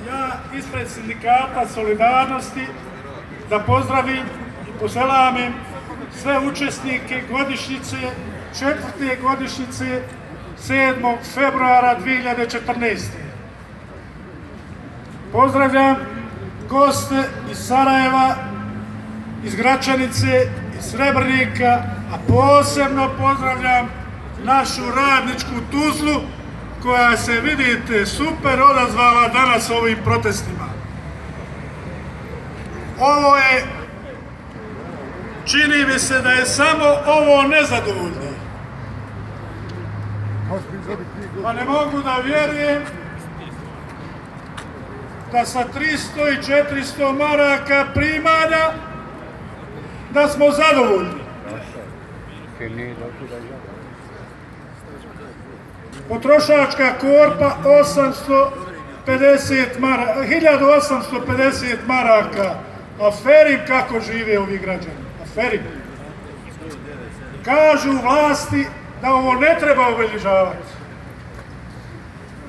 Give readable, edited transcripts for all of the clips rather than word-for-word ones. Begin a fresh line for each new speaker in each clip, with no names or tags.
Ja ispred sindikata Solidarnosti da pozdravim i poselamim sve učesnike godišnjice, 4. godišnjice 7. februara 2014. Pozdravljam goste iz Sarajeva, iz Gračanice, iz Srebrenika, a posebno pozdravljam našu radničku Tuzlu koja se, vidite, super odazvala danas ovim protestima. Ovo je, čini mi se da je samo ovo nezadovoljni. Pa ne mogu da vjerujem da sa 300 i 400 maraka primanja da smo zadovoljni. Potrošačka korpa 1850 maraka. Aferim kako žive ovi građani. Aferim. Kažu vlasti da ovo ne treba obilježavati.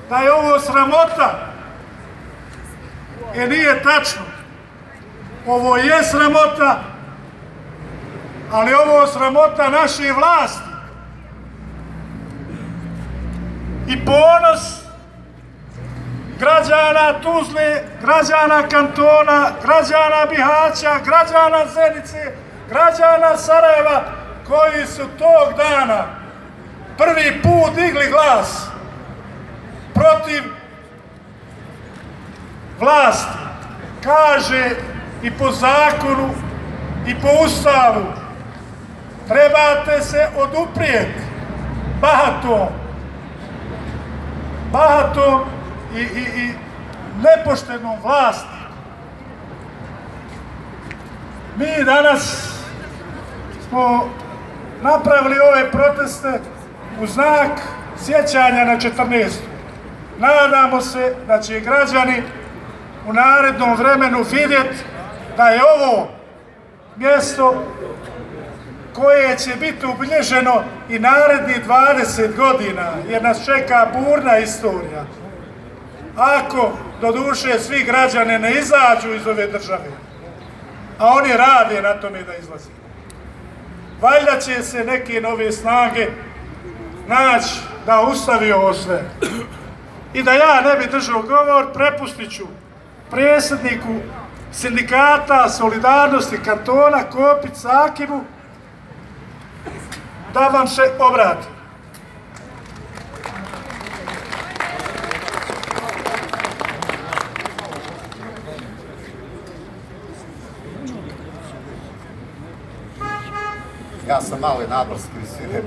Da je ovo sramota. Jer nije tačno. Ovo je sramota, ali ovo je sramota naše vlasti. I ponos građana Tuzle, građana Kantona, građana Bihaća, građana Zenice, građana Sarajeva, koji su tog dana prvi put digli glas protiv vlasti. Kaže i po zakonu i po Ustavu trebate se oduprijeti bahatom i nepoštenom vlasti. Mi danas smo napravili ove proteste u znak sjećanja na 14. Nadamo se da će građani u narednom vremenu vidjeti da je ovo mjesto koje će biti obilježeno i narednih 20 godina, jer nas čeka burna istorija. Ako, doduše, svi građani ne izađu iz ove države, a oni rade na tome da izlaze, valjda će se neke nove snage naći da ustavi ovo sve. I da ja ne bi držao govor, prepustit ću predsjedniku sindikata Solidarnosti Kantona Kopić Sakivu da vam se obrati.
Ja sam mali nadmorski visine.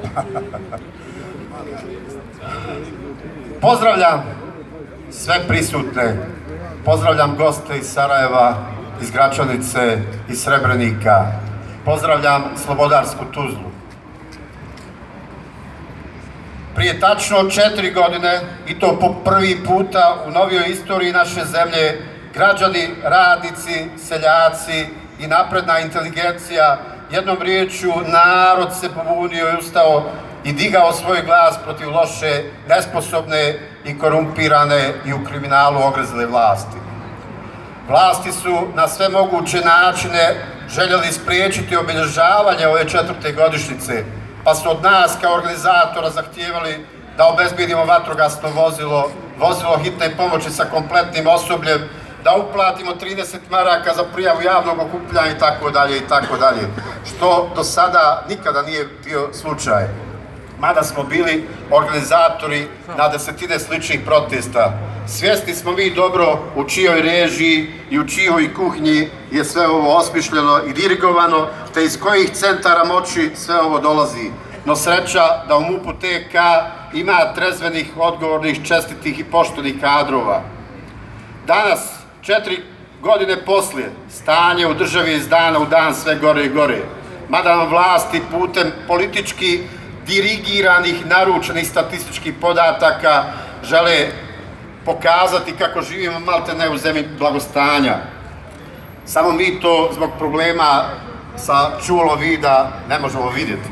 Pozdravljam sve prisutne, pozdravljam goste iz Sarajeva, iz Gračanice, iz Srebrenika, pozdravljam Slobodarsku Tuzlu. Prije tačno 4 godine, i to po prvi puta u novijoj istoriji naše zemlje, građani, radnici, seljaci i napredna inteligencija, jednom riječju narod se pobunio i ustao i digao svoj glas protiv loše, nesposobne i korumpirane i u kriminalu ogrezle vlasti. Vlasti su na sve moguće načine željeli spriječiti obilježavanje ove 4. godišnjice, pa su od nas kao organizatora zahtijevali da obezbedimo vatrogasno vozilo hitne pomoći sa kompletnim osobljem, da uplatimo 30 maraka za prijavu javnog okupljanja itd., što do sada nikada nije bio slučaj. Mada smo bili organizatori na desetine sličnih protesta. Svjesni smo mi dobro u čijoj režiji i u čijoj kuhinji je sve ovo osmišljeno i dirigovano, te iz kojih centara moći sve ovo dolazi. No sreća da u MUP-u TK ima trezvenih, odgovornih, čestitih i poštenih kadrova. Danas, 4 godine poslije, stanje u državi je iz dana u dan sve gore i gore. Mada nam vlasti putem politički dirigiranih, naručenih statističkih podataka žele pokazati kako živimo maltene u zemlji blagostanja. Samo mi to zbog problema sa čulom vida ne možemo vidjeti.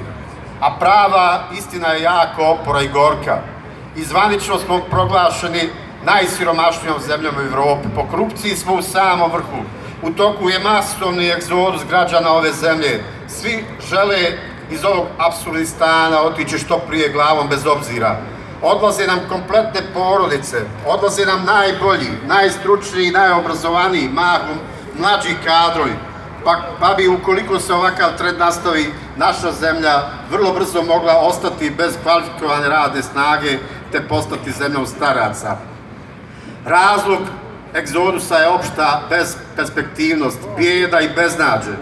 A prava istina je jako opora i gorka. I zvanično smo proglašeni najsiromašnijom zemljom u Evropi. Po korupciji smo u samom vrhu. U toku je masovni egzodus građana ove zemlje. Svi žele iz ovog apsurdistana otići što prije glavom bez obzira. Odlaze nam kompletne porodice, odlaze nam najbolji, najstručniji, najobrazovaniji, mahom mlađi kadrovi. Pa bi, ukoliko se ovakav trend nastavi, naša zemlja vrlo brzo mogla ostati bez kvalifikovane radne snage te postati zemljom staraca. Razlog egzodusa je opšta bezperspektivnost, bijeda i beznađe.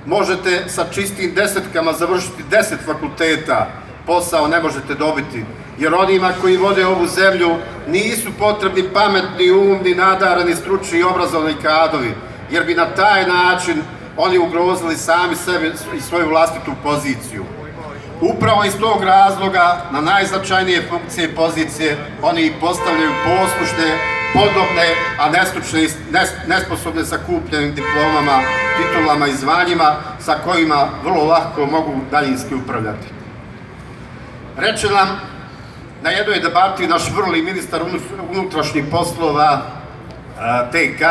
Možete sa čistim desetkama završiti 10 fakulteta, posao ne možete dobiti, jer onima koji vode ovu zemlju nisu potrebni pametni, umni, nadarani, stručni i obrazovani kadrovi, jer bi na taj način oni ugrozili sami sebe i svoju vlastitu poziciju. Upravo iz tog razloga na najznačajnije funkcije i pozicije oni ih postavljaju poslušne, podobne, a nestručne i nesposobne sa kupljenim diplomama, titulama i zvanjima sa kojima vrlo lako mogu daljinski upravljati. Reče nam na jednoj debati naš vrli ministar unutrašnjih poslova TK,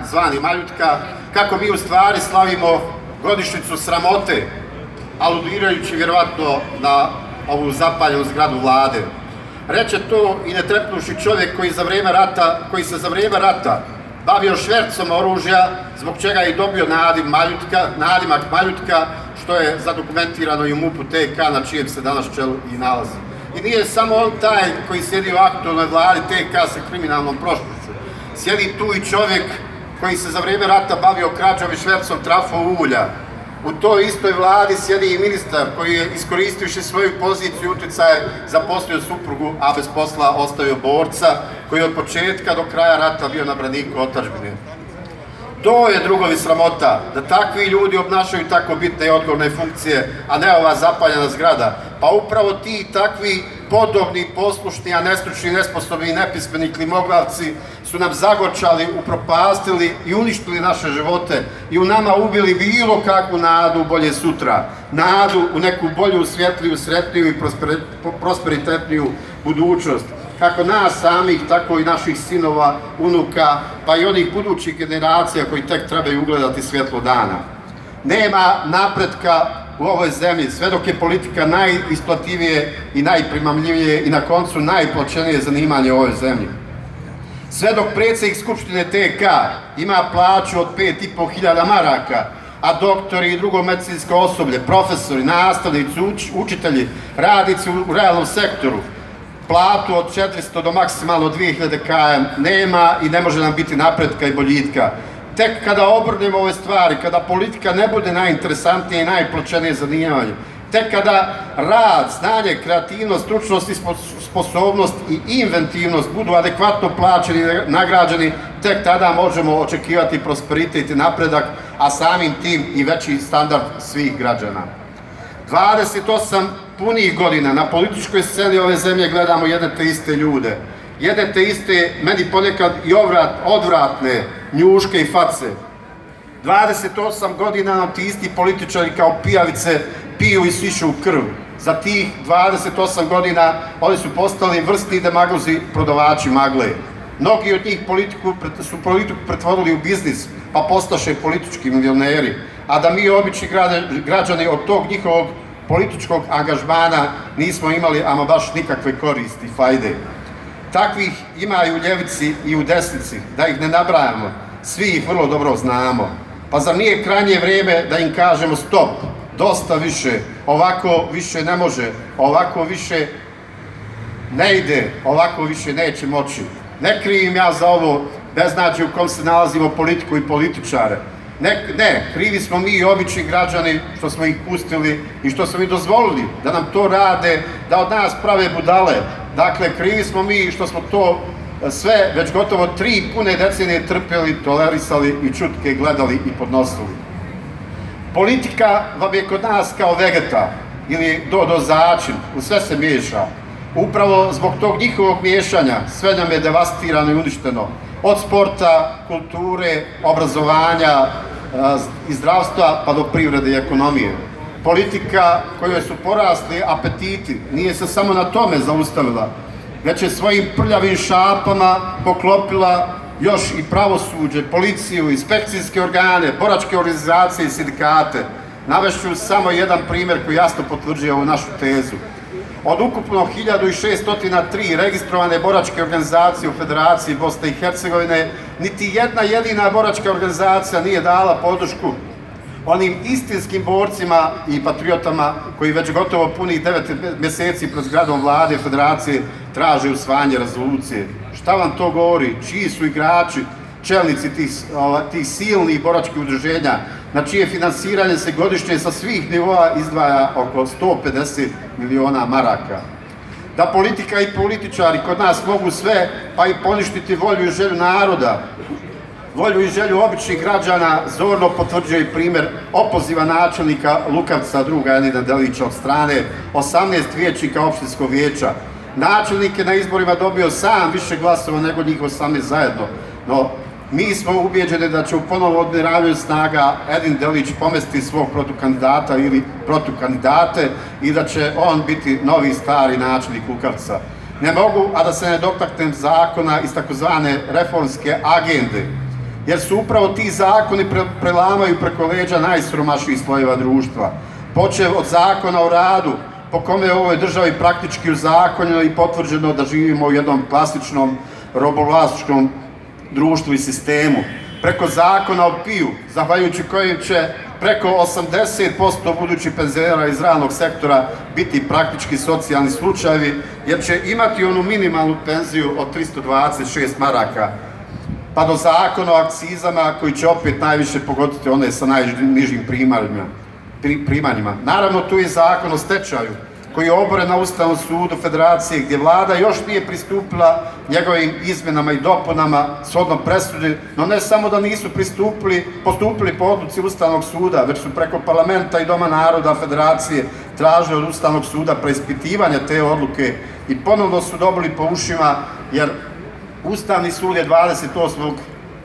zvani Maljutka, kako mi u stvari slavimo godišnjicu sramote, aludirajući vjerovatno na ovu zapaljenu zgradu vlade. Reče to i netrepnuši čovjek koji se za vrijeme rata bavio švercom oružja, zbog čega je i dobio nadimak Maljutka, što je zadokumentirano i u MUP-u TK, na čijem se danas čelu i nalazi. I nije samo on taj koji sjedi u aktualnoj vladi TK sa kriminalnom prošlošću. Sjedi tu i čovjek koji se za vrijeme rata bavio krađom i švercom trafo ulja. U toj istoj vladi sjedi i ministar koji je, iskoristivši svoju poziciju i utjecaj, zaposlio suprugu, a bez posla ostavio borca koji je od početka do kraja rata bio na braniku otadžbine. To je, drugovi, sramota, da takvi ljudi obnašaju tako bitne i odgovorne funkcije, a ne ova zapaljena zgrada. Pa upravo ti takvi podobni, poslušni, a nestručni, nesposobni i nepismeni klimoglavci su nam zagorčali, upropastili i uništili naše živote i u nama ubili bilo kakvu nadu u bolje sutra. Nadu u neku bolju, svjetliju, sretniju i prosperitetniju budućnost. Kako nas samih, tako i naših sinova, unuka, pa i onih budućih generacija koji tek trebaju ugledati svjetlo dana. Nema napretka u ovoj zemlji, sve dok je politika najisplativije i najprimamljivije i na koncu najplaćenije zanimanje u ovoj zemlji. Sve dok predsjednik Skupštine TK ima plaću od 5.500 maraka, a doktori i drugo medicinsko osoblje, profesori, nastavnici, učitelji, radnici u realnom sektoru, platu od 400 do maksimalno 2000 km nema i ne može nam biti napretka i boljitka. Tek kada obrnemo ove stvari, kada politika ne bude najinteresantnije i najplaćenije zanimanje, tek kada rad, znanje, kreativnost, stručnost i sposobnost i inventivnost budu adekvatno plaćeni i nagrađeni, tek tada možemo očekivati prosperitet i napredak, a samim tim i veći standard svih građana. 28 punih godina na političkoj sceni ove zemlje gledamo jedne te iste ljude. Jedne te iste, meni ponekad i odvratne, njuške i face. 28 godina nam ti isti političari kao pijavice piju i sišu u krv. Za tih 28 godina oni su postali vrsni demagozi, prodavači magle. Mnogi od njih su politiku pretvorili u biznis, pa postaše politički milioneri. A da mi, obični građani, od tog njihovog političkog angažmana nismo imali ama baš nikakve koristi, fajde. Takvih ima i u ljevici i u desnici, da ih ne nabrajamo, svi ih vrlo dobro znamo. Pa zar nije krajnje vrijeme da im kažemo stop, dosta više, ovako više ne može, ovako više ne ide, ovako više neće moći. Ne krivim ja za ovo beznađe u kom se nalazimo politiku i političare. Ne, krivi smo mi i obični građani što smo ih pustili i što smo im dozvolili da nam to rade, da od nas prave budale. Dakle, krivi smo mi što smo to sve već gotovo 3 pune decenije trpjeli, tolerisali i čutke gledali i podnosili. Politika vam je kod nas kao vegeta ili do začin, u sve se miješa. Upravo zbog tog njihovog miješanja sve nam je devastirano i uništeno. Od sporta, kulture, obrazovanja i zdravstva pa do privrede i ekonomije. Politika kojoj su porasli apetiti nije se samo na tome zaustavila. već je svojim prljavim šapama poklopila još i pravosuđe, policiju, inspekcijske organe, boračke organizacije i sindikate. Navešću samo jedan primjer koji jasno potvrđuje ovu našu tezu. Od ukupno 1603 registrovane boračke organizacije u Federaciji Bosne i Hercegovine, niti jedna jedina boračka organizacija nije dala podršku onim istinskim borcima i patriotama koji već gotovo punih 9 mjeseci pred zgradom vlade Federacije traže usvajanje rezolucije. Šta vam to govori? Čiji su igrači, čelnici tih silnih boračkih udruženja, na čije finansiranje se godišnje sa svih nivoa izdvaja oko 150 miliona maraka. Da politika i političari kod nas mogu sve, pa i poništiti volju i želju naroda, volju i želju običnih građana, zorno potvrđuje i primjer opoziva načelnika Lukavca druga Edina Delića od strane 18 vijećnika opštinskog vijeća. Načelnik je na izborima dobio sam više glasova nego njih 18 zajedno, no mi smo ubijeđeni da će u ponovno odmjeravanju snaga Edin Delić pomesti svog protukandidata ili protukandidate i da će on biti novi stari načelnik Lukavca. Ne mogu, a da se ne dotaknem zakona iz takozvane reformske agende, jer su upravo ti zakoni prelamaju preko leđa najsiromašnijih slojeva društva. Počev od zakona o radu, po kome je u ovoj državi praktički uzakonjeno i potvrđeno da živimo u jednom klasičnom robovlasničkom društvu i sistemu, preko zakona o PIU, zahvaljujući kojim će preko 80% budućih penzionera iz realnog sektora biti praktički socijalni slučajevi, jer će imati onu minimalnu penziju od 326 maraka, pa do zakona o akcizama koji će opet najviše pogoditi one sa najnižim primanjima. Naravno, tu je zakon o stečaju, koji je oboren na Ustavnom sudu Federacije, gdje vlada još nije pristupila njegovim izmjenama i dopunama shodno presudi, no ne samo da nisu postupili po odluci Ustavnog suda, već su preko parlamenta i Doma naroda Federacije tražili od Ustavnog suda preispitivanje te odluke i ponovno su dobili po ušima, jer Ustavni sud je 28.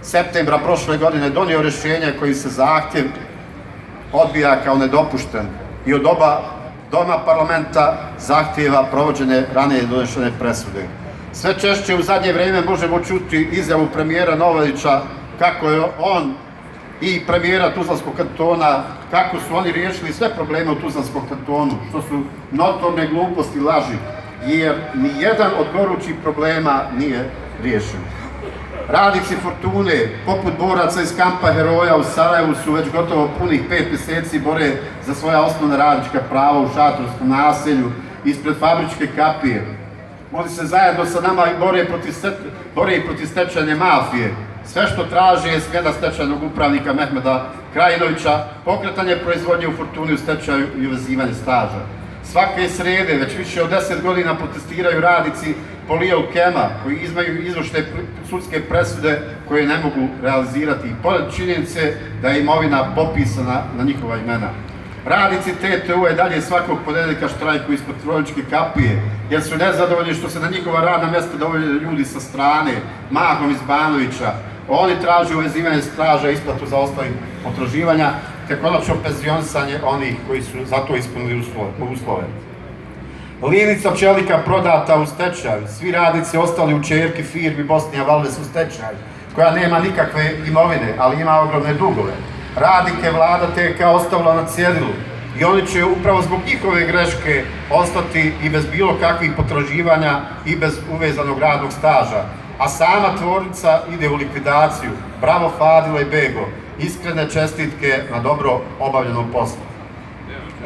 septembra prošle godine donio rješenje koji se zahtjev odbija kao nedopušten i od oba Doma parlamenta zahtjeva provođenje ranije donešene presude. Sve češće u zadnje vrijeme možemo čuti izjavu premijera Novovića kako je on i premijera Tuzlanskog kantona, kako su oni riješili sve probleme u Tuzlanskom kantonu, što su notorne gluposti, laži, jer nijedan od gorućih problema nije riješen. Radnici Fortune, poput boraca iz kampa Heroja u Sarajevu, su već gotovo punih 5 mjeseci bore za svoja osnovna radnička prava u šatorskom naselju ispred fabričke kapije. Oni se zajedno sa nama bore i protiv stečajne mafije. Sve što traže je smjena stečajnog upravnika Mehmeda Krajinovića, pokretanje proizvodnje u Fortuni u stečaju i uvezivanje staža. Svake srede, već više od 10 godina protestiraju radnici Polijel Kema, koji izvršne sudske presude koje ne mogu realizirati, i pored činjenice da je imovina popisana na njihova imena. Radnici TTU dalje svakog ponedeljka štrajkuju ispod fabričke kapije, jer su nezadovoljni što se na njihova radna mjesta dovode ljudi sa strane, mahom iz Banovića. Oni traže uvezivanje staža, isplatu za osnovnih potraživanja, te konačno penzionisanje onih koji su za to ispunili uslove. Linica Pčelika prodata u stečaju, svi radnici ostali u čerki firmi Bosnija Valves u stečaju, koja nema nikakve imovine, ali ima ogromne dugove. Radnike vlada TK ostavila na cjedilu i oni će upravo zbog njihove greške ostati i bez bilo kakvih potraživanja i bez uvezanog radnog staža. A sama tvornica ide u likvidaciju. Bravo Fadila i Bego, iskrene čestitke na dobro obavljenom poslu.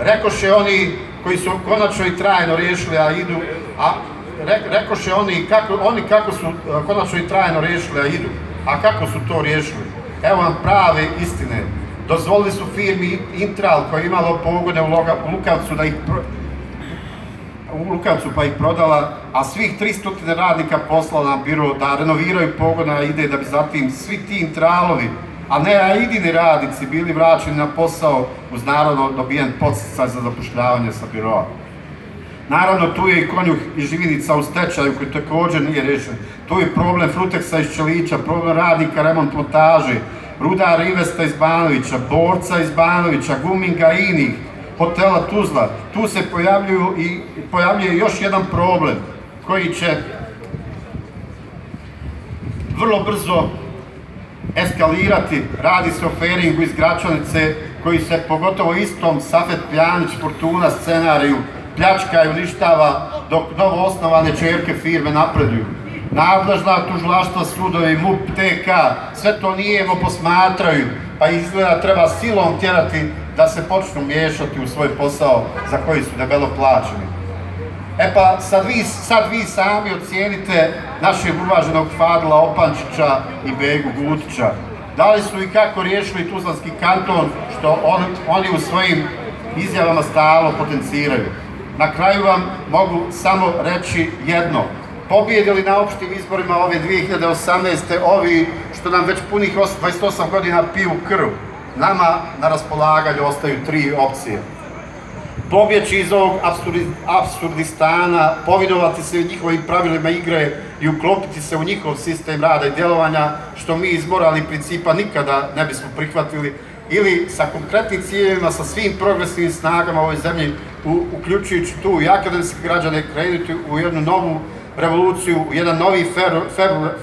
Rekoše oni koji su konačno i trajno riješili, rekoše oni kako su konačno i trajno riješili, a idu. A kako su to riješili? Evo vam prave istine. Dozvolili su firmi Intral koja je imala pogone u Lukavcu pa ih prodala, a svih 300 radnika poslala na biro da renoviraju pogona, a ide da bi zatim svi ti Intralovi, a ne Aidini radnici, bili vraćeni na posao uz naravno dobijen podsticaj za zapošljavanje sa biroa. Naravno, tu je i Konjuh i Živinica u stečaju koji također nije rješen. Tu je problem Fruteksa iz Čelića, problem radnika remont montaže, rudara Investa iz Banovića, borca iz Banovića, Guminga i inih, hotela Tuzla. Tu se pojavljuje još jedan problem koji će vrlo brzo eskalirati. Radi se o feringu iz Gračanice koji se pogotovo istom Safet Pjanić Fortuna scenariju pljačka i uništava dok novo osnovane čerke firme napreduju. Nadležna tužilaštva, sudovi, MUP, TK, sve to nijemo posmatraju, pa izgleda treba silom tjerati da se počnu miješati u svoj posao za koji su debelo plaćeni. E pa sad vi sami ocijenite našeg uvaženog Fadila Opančića i Begu Gutića. Da li su i kako riješili Tuzlanski kanton, što oni u svojim izjavama stalno potenciraju. Na kraju vam mogu samo reći jedno. Pobjedili na opštim izborima ove 2018. ovi što nam već punih 28 godina piju krv. Nama na raspolaganju ostaju 3 opcije. Pobjeći iz ovog apsurdistana, povidovati se njihovim pravilima igre i uklopiti se u njihov sistem rada i djelovanja, što mi iz moralnih principa nikada ne bismo prihvatili, ili sa konkretnim ciljevima, sa svim progresivnim snagama u ovoj zemlji, uključujući tu i akademske građane, krenuti u jednu novu revoluciju, u jedan novi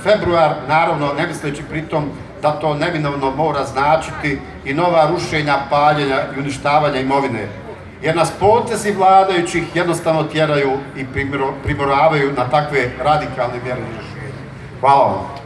februar, naravno ne misleći pritom da to neminovno mora značiti i nova rušenja, paljenja i uništavanja imovine. Jer nas potezi vladajućih jednostavno tjeraju i primoravaju na takve radikalne mjere. Hvala vam.